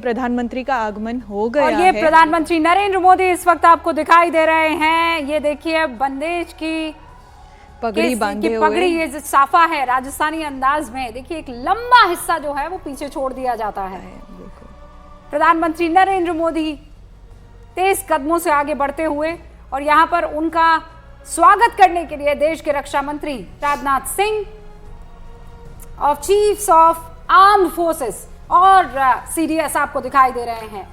प्रधानमंत्री का आगमन हो गया और ये है। प्रधानमंत्री नरेंद्र मोदी इस वक्त आपको दिखाई दे रहे हैं। ये देखिए बंदेज की पगड़ी बांधे हुए, पगड़ी, ये जो साफा है राजस्थानी अंदाज में, देखिए एक लंबा हिस्सा जो है वो पीछे छोड़ दिया जाता है। प्रधानमंत्री नरेंद्र मोदी तेज कदमों से आगे बढ़ते हुए, और यहाँ पर उनका स्वागत करने के लिए देश के रक्षा मंत्री Rajnath Singh of chiefs of armed forces और सीडीएस आपको दिखाई दे रहे हैं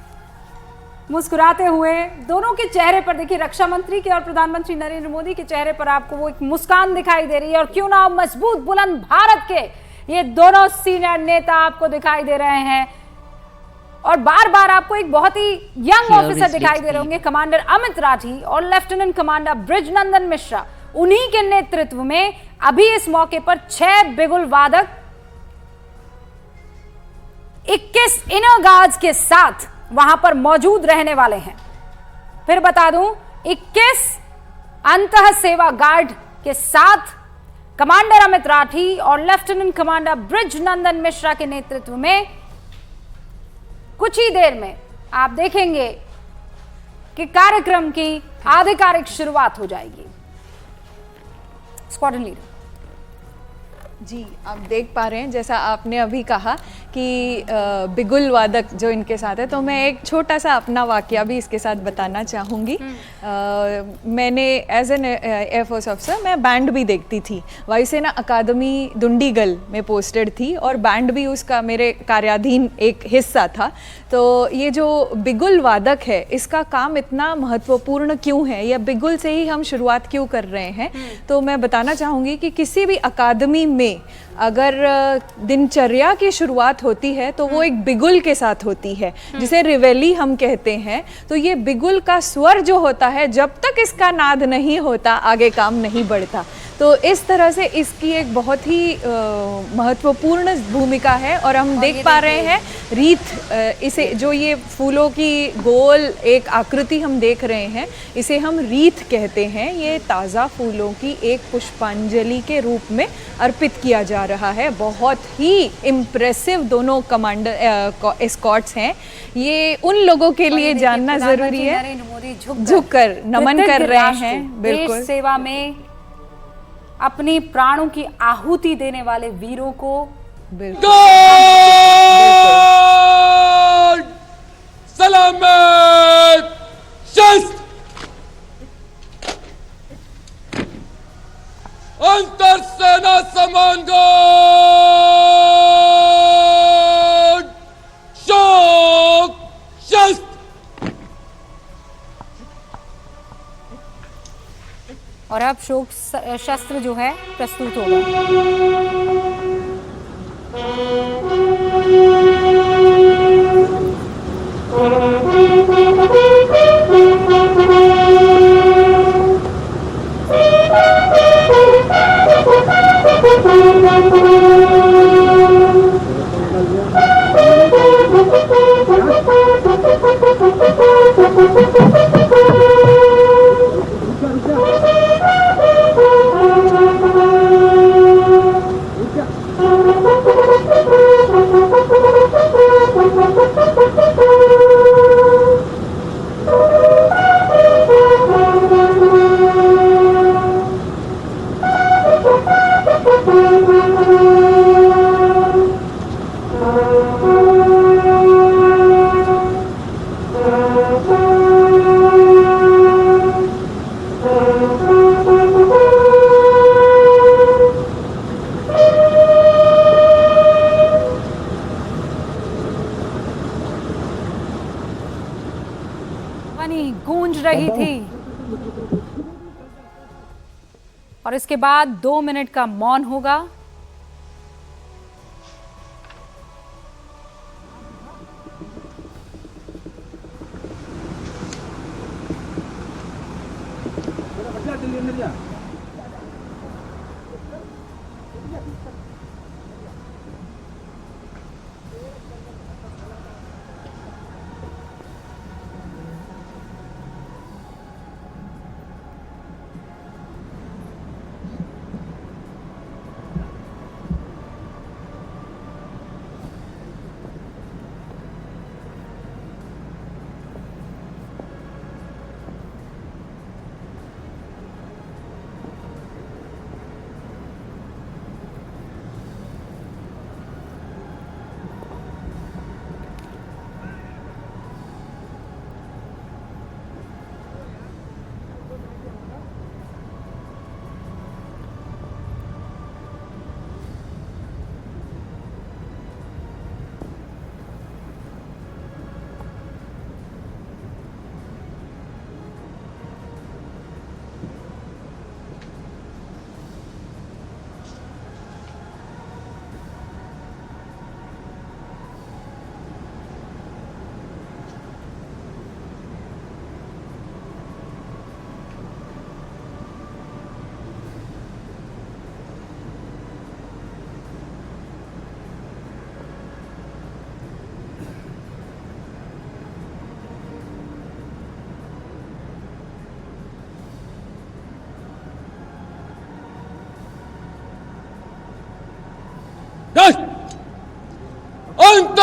मुस्कुराते हुए। दोनों के चेहरे पर देखिए, रक्षा मंत्री के और प्रधानमंत्री नरेंद्र मोदी के चेहरे पर आपको वो एक मुस्कान दिखाई दे रही है। और क्यों ना मजबूत बुलंद भारत के ये दोनों सीनियर नेता आपको दिखाई दे रहे हैं। और बार बार आपको एक बहुत ही यंग ऑफिसर दिखाई दे रहे होंगे, कमांडर अमित राठी और लेफ्टिनेंट कमांडर ब्रिजनंदन मिश्रा। उन्हीं के नेतृत्व में अभी इस मौके पर 6 बिगुल वादक 21 इनर गार्ड्स के साथ वहां पर मौजूद रहने वाले हैं। फिर बता दूं, 21 अंतः सेवा गार्ड के साथ कमांडर अमित राठी और लेफ्टिनेंट कमांडर ब्रिजनंदन मिश्रा के नेतृत्व में कुछ ही देर में आप देखेंगे कि कार्यक्रम की आधिकारिक शुरुआत हो जाएगी। स्क्वाड्रन लीडर जी, आप देख पा रहे हैं जैसा आपने अभी कहा कि बिगुल वादक जो इनके साथ है, तो मैं एक छोटा सा अपना वाकया भी इसके साथ बताना चाहूँगी। मैंने एज एन एयरफोर्स ऑफिसर मैं बैंड भी देखती थी। वायुसेना अकादमी दुंडीगल में पोस्टेड थी और बैंड भी उसका मेरे कार्याधीन एक हिस्सा था। तो ये जो बिगुल वादक है, इसका काम इतना महत्वपूर्ण क्यों है, या बिगुल से ही हम शुरुआत क्यों कर रहे हैं, तो मैं बताना चाहूँगी कि किसी भी अकादमी में अगर दिनचर्या की शुरुआत होती है तो वो एक बिगुल के साथ होती है, जिसे रिवेली हम कहते हैं। तो ये बिगुल का स्वर जो होता है, जब तक इसका नाद नहीं होता आगे काम नहीं बढ़ता। तो इस तरह से इसकी एक बहुत ही महत्वपूर्ण भूमिका है। और हम देख पा रहे हैं रीत, इसे जो ये फूलों की गोल एक आकृति हम देख रहे हैं, इसे हम रीत कहते हैं। ये ताज़ा फूलों की एक पुष्पांजलि के रूप में अर्पित किया जा रहा है। बहुत ही इम्प्रेसिव दोनों कमांडर एस्कॉर्ट्स हैं। ये उन लोगों के लिए जानना जरूरी है, नरेंद्र मोदी झुककर नमन कर रहे हैं। बिल्कुल, देश सेवा में अपनी प्राणों की आहुति देने वाले वीरों को सलामत शस्त्र अंतर सेना समान शोक शस्त्र। और अब शोक शस्त्र जो है प्रस्तुत होगा। गूंज रही थी और इसके बाद 2 मिनट का मौन होगा।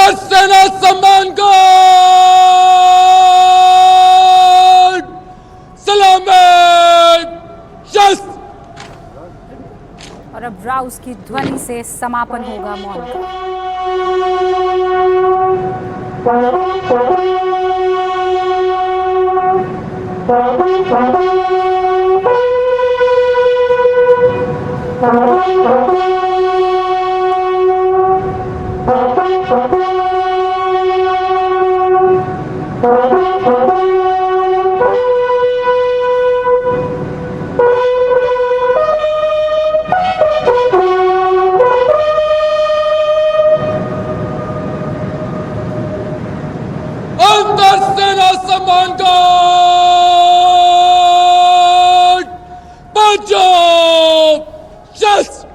अंतर सेना सम्मान गार्ड सलामी शस्त्र। और अब राउस की ध्वनि से समापन होगा मौन का। अंतर सेना सम्मान गार्ड पंजाब शस्त्र।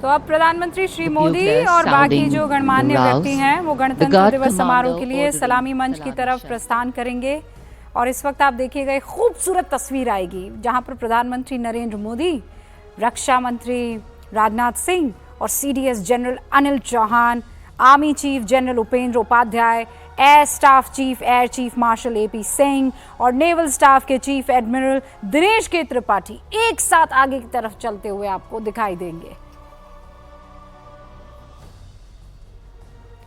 तो अब प्रधानमंत्री श्री मोदी Bugle और बाकी sounding जो गणमान्य rouse. व्यक्ति हैं वो The गणतंत्र guard दिवस समारोह के commander लिए ordering सलामी मंच की सलामी तरफ शस्त्र। प्रस्थान करेंगे। और इस वक्त आप देखिएगा एक खूबसूरत तस्वीर आएगी जहां पर प्रधानमंत्री नरेंद्र मोदी, रक्षा मंत्री राजनाथ सिंह और CDS general Anil Chauhan, army chief general Upendra Upadhyay, air staff chief air chief marshal AP Singh और नेवल स्टाफ के chief admiral Dinesh K Tripathi एक साथ आगे की तरफ चलते हुए आपको दिखाई देंगे।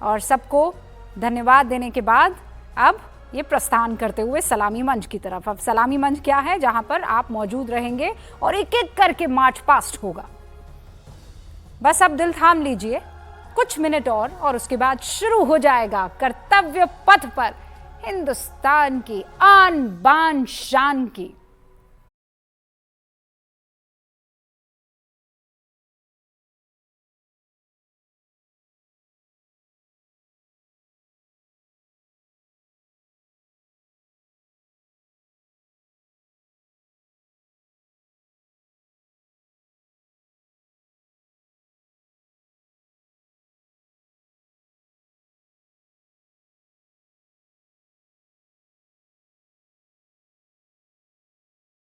और सबको धन्यवाद देने के बाद अब ये प्रस्थान करते हुए सलामी मंच की तरफ। अब सलामी मंच क्या है जहां पर आप मौजूद रहेंगे और एक एक करके मार्च पास्ट होगा। बस अब दिल थाम लीजिए कुछ मिनट और उसके बाद शुरू हो जाएगा कर्तव्य पथ पर हिंदुस्तान की आन बान शान की